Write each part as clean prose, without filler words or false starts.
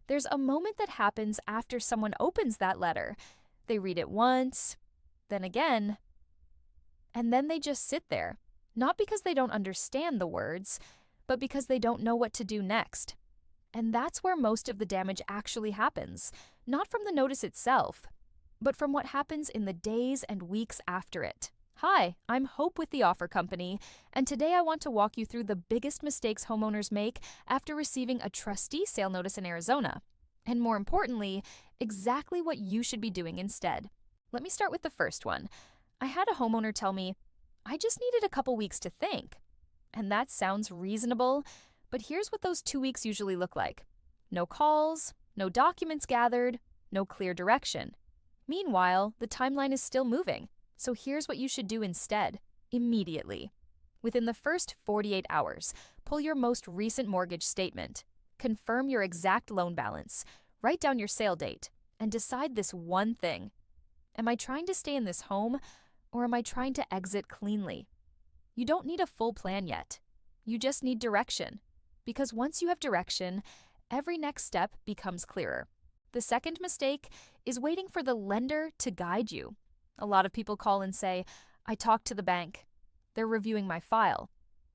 There's a moment that happens after someone opens that letter. They read it once, then again, and then they just sit there. Not because they don't understand the words, but because they don't know what to do next. And that's where most of the damage actually happens, not from the notice itself, but from what happens in the days and weeks after it. Hi, I'm Hope with the Offer Company, and today I want to walk you through the biggest mistakes homeowners make after receiving a trustee sale notice in Arizona. And more importantly, exactly what you should be doing instead. Let me start with the first one. I had a homeowner tell me, I just needed a couple weeks to think. And that sounds reasonable, but here's what those 2 weeks usually look like. No calls, no documents gathered, no clear direction. Meanwhile, the timeline is still moving. So here's what you should do instead, immediately. Within the first 48 hours, pull your most recent mortgage statement, confirm your exact loan balance, write down your sale date, and decide this one thing. Am I trying to stay in this home, or am I trying to exit cleanly? You don't need a full plan yet. You just need direction. Because once you have direction, every next step becomes clearer. The second mistake is waiting for the lender to guide you. A lot of people call and say, I talked to the bank. They're reviewing my file.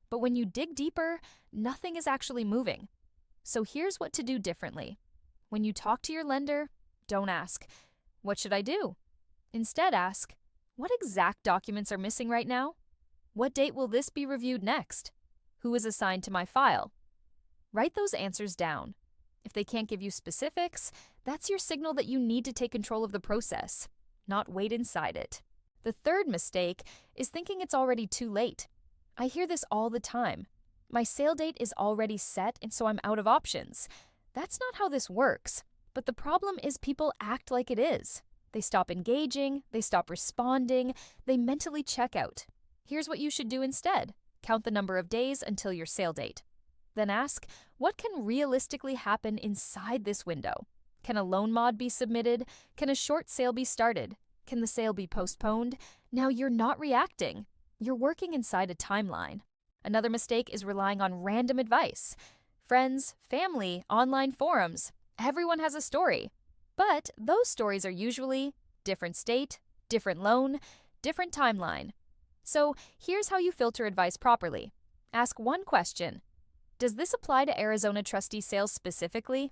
But when you dig deeper, nothing is actually moving. So here's what to do differently. When you talk to your lender, don't ask, what should I do? Instead ask, what exact documents are missing right now? What date will this be reviewed next? Who is assigned to my file? Write those answers down. If they can't give you specifics, that's your signal that you need to take control of the process, not wait inside it. The third mistake is thinking it's already too late. I hear this all the time. My sale date is already set, and so I'm out of options. That's not how this works. But the problem is people act like it is. They stop engaging, they stop responding, they mentally check out. Here's what you should do instead. Count the number of days until your sale date. Then ask, what can realistically happen inside this window? Can a loan mod be submitted? Can a short sale be started? Can the sale be postponed? Now you're not reacting. You're working inside a timeline. Another mistake is relying on random advice. Friends, family, online forums. Everyone has a story. But those stories are usually different state, different loan, different timeline. So here's how you filter advice properly. Ask one question. Does this apply to Arizona trustee sales specifically?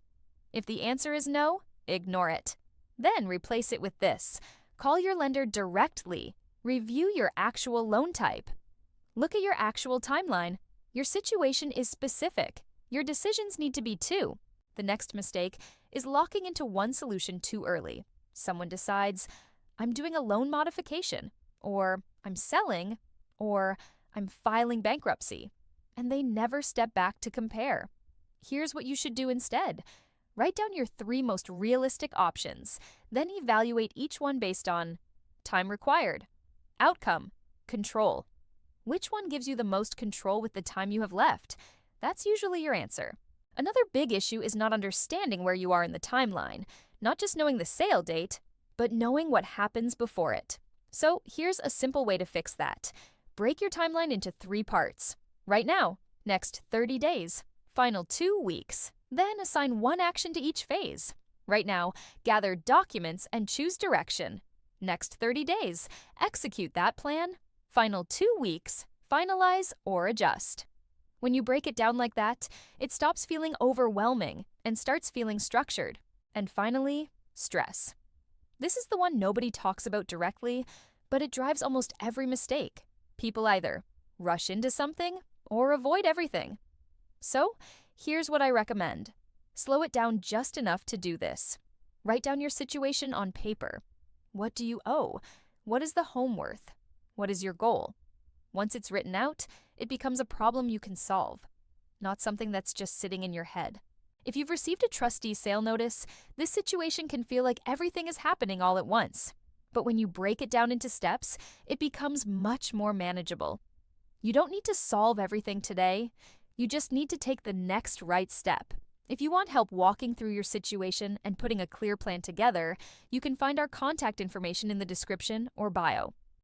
If the answer is no, ignore it. Then replace it with this. Call your lender directly. Review your actual loan type. Look at your actual timeline. Your situation is specific. Your decisions need to be too. The next mistake is locking into one solution too early. Someone decides, I'm doing a loan modification, or I'm selling, or I'm filing bankruptcy, and they never step back to compare. Here's what you should do instead. Write down your 3 most realistic options, then evaluate each one based on time required, outcome, control. Which one gives you the most control with the time you have left? That's usually your answer. Another big issue is not understanding where you are in the timeline, not just knowing the sale date, but knowing what happens before it. So here's a simple way to fix that. Break your timeline into 3 parts. Right now, next 30 days, final 2 weeks. Then assign one action to each phase. Right now, gather documents and choose direction. Next 30 days, execute that plan. Final 2 weeks, finalize or adjust. When you break it down like that, it stops feeling overwhelming and starts feeling structured. And finally, stress. This is the one nobody talks about directly, but it drives almost every mistake. People either rush into something or avoid everything. So, here's what I recommend. Slow it down just enough to do this. Write down your situation on paper. What do you owe? What is the home worth? What is your goal? Once it's written out, it becomes a problem you can solve, not something that's just sitting in your head. If you've received a trustee sale notice, this situation can feel like everything is happening all at once. But when you break it down into steps, it becomes much more manageable. You don't need to solve everything today. You just need to take the next right step. If you want help walking through your situation and putting a clear plan together, you can find our contact information in the description or bio.